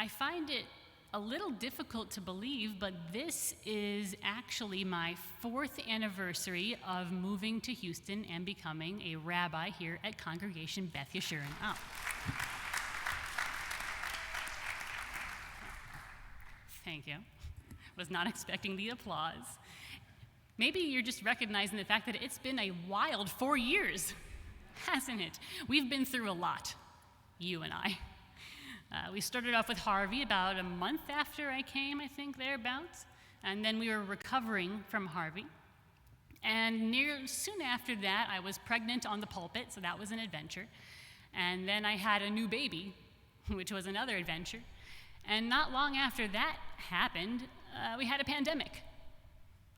I find it a little difficult to believe, but this is actually my 4th anniversary of moving to Houston and becoming a rabbi here at Congregation Beth Yeshurun. Oh. Thank you. Was not expecting the applause. Maybe you're just recognizing the fact that it's been a wild 4 years, hasn't it? We've been through a lot, you and I. We started off with Harvey about a month after I came, I think, thereabouts. And then we were recovering from Harvey. And soon after that, I was pregnant on the pulpit, so that was an adventure. And then I had a new baby, which was another adventure. And not long after that happened, we had a pandemic.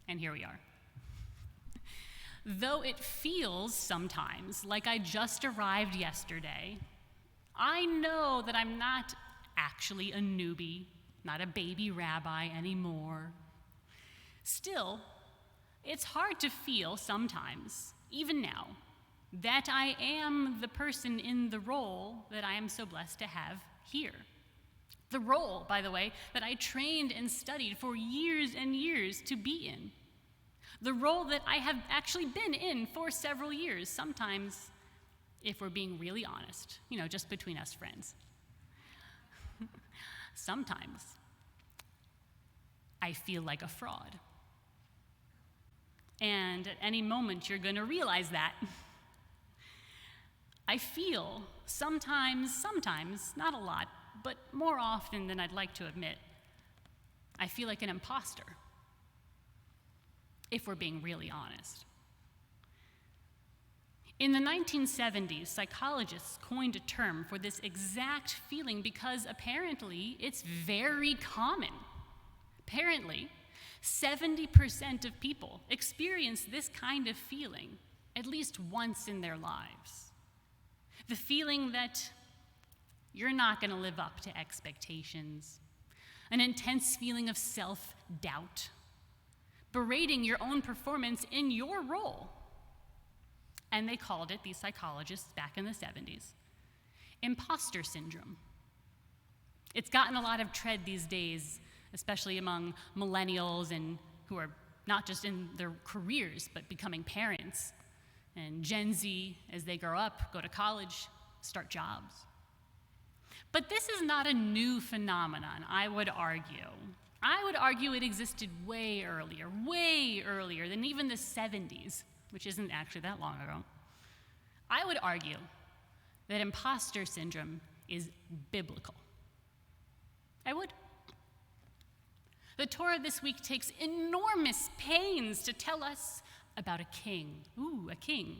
And here we are. Though it feels sometimes like I just arrived yesterday, I know that I'm not actually a newbie, not a baby rabbi anymore. Still, it's hard to feel sometimes, even now, that I am the person in the role that I am so blessed to have here. The role, by the way, that I trained and studied for years and years to be in. The role that I have actually been in for several years, sometimes, if we're being really honest, just between us friends. Sometimes I feel like a fraud. And at any moment, you're going to realize that. I feel sometimes, not a lot, but more often than I'd like to admit, I feel like an imposter, if we're being really honest. In the 1970s, psychologists coined a term for this exact feeling because apparently it's very common. Apparently, 70% of people experience this kind of feeling at least once in their lives. The feeling that you're not going to live up to expectations, an intense feeling of self-doubt, berating your own performance in your role. And they called it, these psychologists back in the 70s, imposter syndrome. It's gotten a lot of tread these days, especially among millennials and who are not just in their careers, but becoming parents. And Gen Z, as they grow up, go to college, start jobs. But this is not a new phenomenon, I would argue. I would argue it existed way earlier than even the 70s, which isn't actually that long ago. I would argue that imposter syndrome is biblical. I would. The Torah this week takes enormous pains to tell us about a king. Ooh, a king.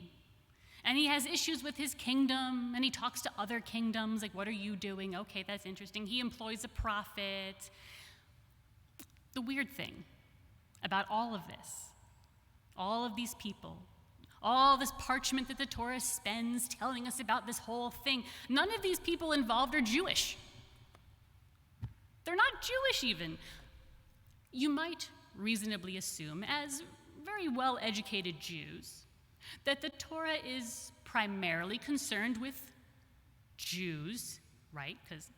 And he has issues with his kingdom, and he talks to other kingdoms, like, what are you doing? Okay, that's interesting. He employs a prophet. The weird thing about all of this, all of these people, all this parchment that the Torah spends telling us about this whole thing, none of these people involved are Jewish. They're not Jewish even. You might reasonably assume, as very well-educated Jews, that the Torah is primarily concerned with Jews, right? Because,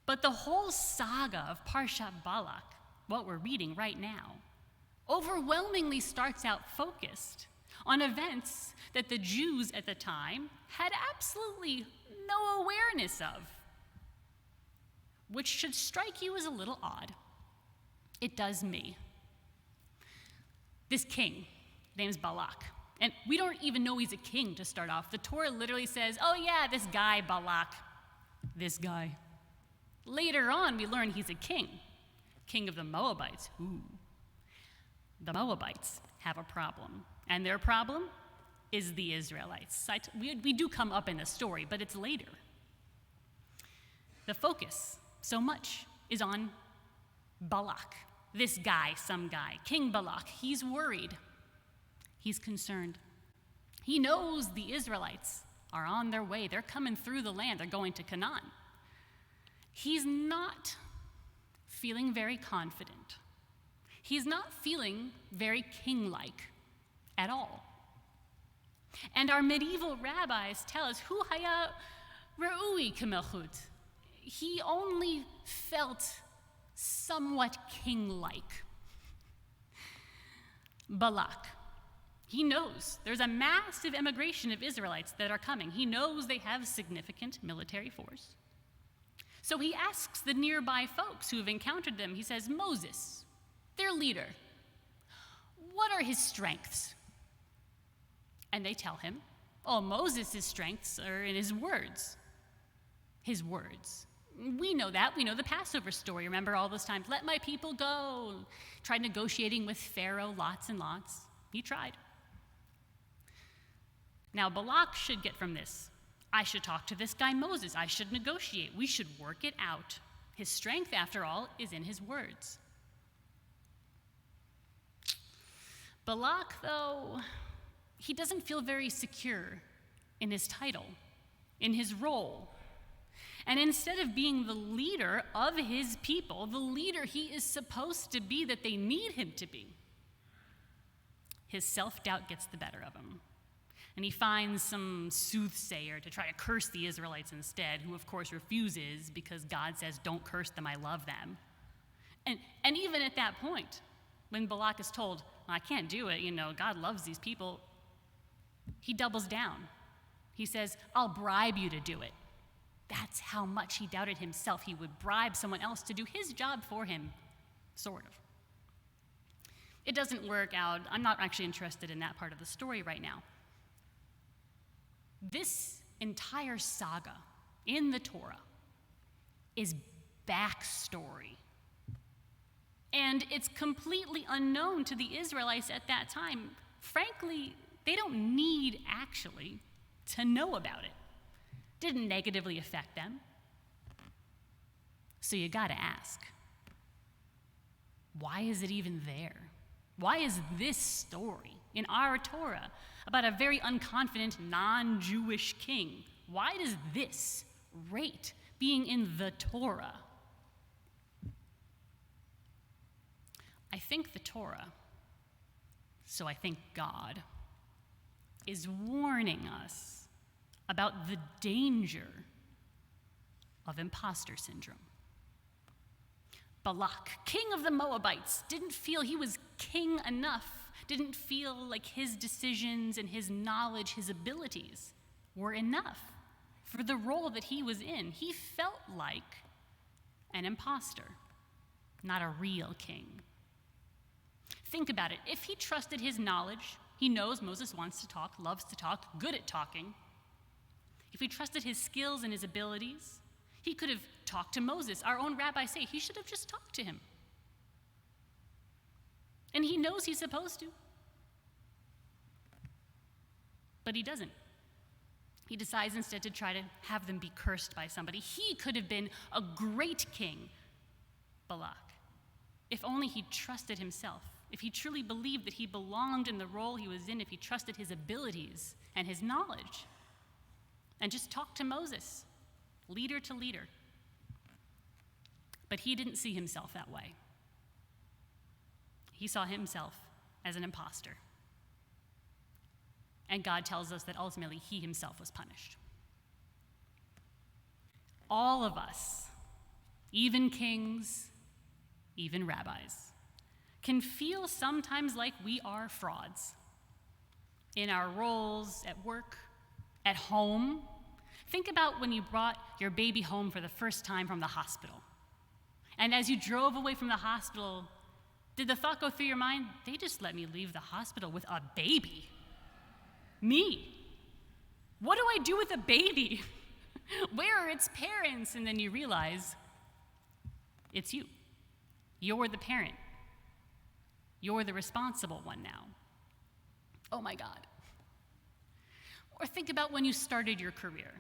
But the whole saga of Parshat Balak, what we're reading right now, overwhelmingly starts out focused on events that the Jews at the time had absolutely no awareness of, which should strike you as a little odd. It does me. This king, name's Balak, and we don't even know he's a king to start off. The Torah literally says, oh yeah, this guy Balak, this guy. Later on, we learn he's a king of the Moabites. Ooh. The Moabites have a problem, and their problem is the Israelites. We do come up in the story, but it's later. The focus, so much, is on Balak, this guy, some guy, King Balak. He's worried. He's concerned. He knows the Israelites are on their way. They're coming through the land. They're going to Canaan. He's not feeling very confident. He's not feeling very king-like at all. And our medieval rabbis tell us, Hu haya re'ui k'melchut. he only felt somewhat king-like. Balak, he knows there's a massive immigration of Israelites that are coming. He knows they have significant military force. So he asks the nearby folks who have encountered them, he says, Moses, their leader, what are his strengths? And they tell him, oh, Moses' strengths are in his words. His words. We know that. We know the Passover story. Remember all those times, let my people go. Tried negotiating with Pharaoh lots and lots. He tried. Now, Balak should get from this. I should talk to this guy Moses. I should negotiate. We should work it out. His strength, after all, is in his words. Balak, though, he doesn't feel very secure in his title, in his role. And instead of being the leader of his people, the leader he is supposed to be that they need him to be, his self-doubt gets the better of him. And he finds some soothsayer to try to curse the Israelites instead, who of course refuses because God says, don't curse them, I love them. And even at that point, when Balak is told, I can't do it, God loves these people, he doubles down. He says, I'll bribe you to do it. That's how much he doubted himself. He would bribe someone else to do his job for him, sort of. It doesn't work out. I'm not actually interested in that part of the story right now. This entire saga in the Torah is backstory. And it's completely unknown to the Israelites at that time. Frankly, they don't need, actually, to know about it. Didn't negatively affect them. So you gotta ask, why is it even there? Why is this story in our Torah about a very unconfident, non-Jewish king? Why does this rate being in the Torah? I think the Torah, so I think God, is warning us about the danger of imposter syndrome. Balak, king of the Moabites, didn't feel he was king enough, didn't feel like his decisions and his knowledge, his abilities were enough for the role that he was in. He felt like an imposter, not a real king. Think about it. If he trusted his knowledge, he knows Moses wants to talk, loves to talk, good at talking. If he trusted his skills and his abilities, he could have talked to Moses. Our own rabbis say he should have just talked to him. And he knows he's supposed to. But he doesn't. He decides instead to try to have them be cursed by somebody. He could have been a great king, Balak, if only he trusted himself, if he truly believed that he belonged in the role he was in, if he trusted his abilities and his knowledge, and just talked to Moses, leader to leader. But he didn't see himself that way. He saw himself as an imposter. And God tells us that ultimately he himself was punished. All of us, even kings, even rabbis, can feel sometimes like we are frauds in our roles at work, at home. Think about when you brought your baby home for the first time from the hospital. And as you drove away from the hospital, did the thought go through your mind, they just let me leave the hospital with a baby? Me? What do I do with a baby? Where are its parents? And then you realize it's you. You're the parent. You're the responsible one now. Oh my God. Or think about when you started your career.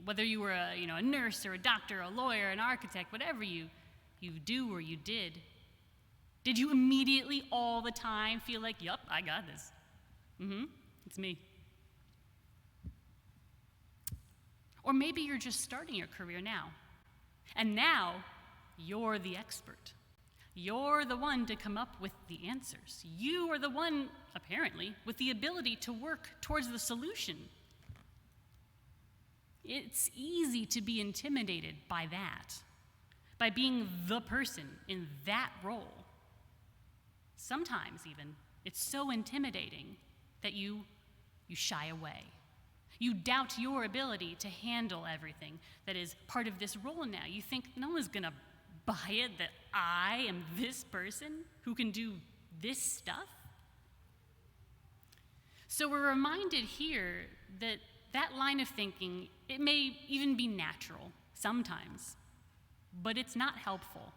Whether you were a nurse or a doctor, a lawyer, an architect, whatever you do or you did. Did you immediately all the time feel like, yup, I got this? It's me. Or maybe you're just starting your career now. And now you're the expert. You're the one to come up with the answers. You are the one, apparently, with the ability to work towards the solution. It's easy to be intimidated by that, by being the person in that role. Sometimes even, it's so intimidating that you shy away. You doubt your ability to handle everything that is part of this role now. You think no one's gonna buy it that I am this person who can do this stuff? So we're reminded here that that line of thinking, it may even be natural sometimes, but it's not helpful.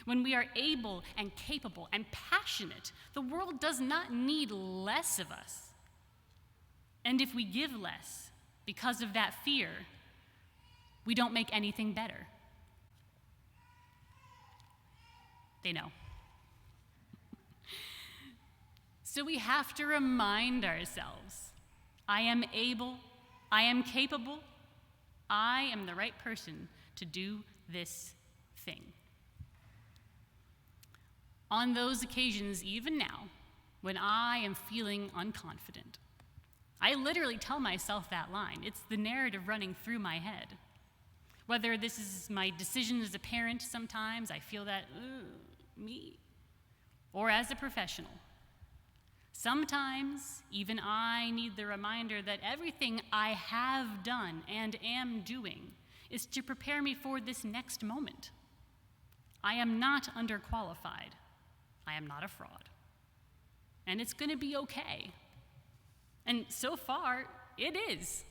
When we are able and capable and passionate, the world does not need less of us. And if we give less because of that fear, we don't make anything better. They know. So we have to remind ourselves, I am able, I am capable, I am the right person to do this thing. On those occasions, even now, when I am feeling unconfident, I literally tell myself that line. It's the narrative running through my head. Whether this is my decision as a parent sometimes, I feel that, me, or as a professional. Sometimes, even I need the reminder that everything I have done and am doing is to prepare me for this next moment. I am not underqualified. I am not a fraud. And it's going to be okay. And so far, it is.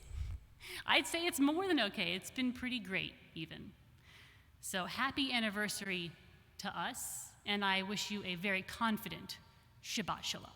I'd say it's more than okay. It's been pretty great, even. So happy anniversary to us, and I wish you a very confident Shabbat Shalom.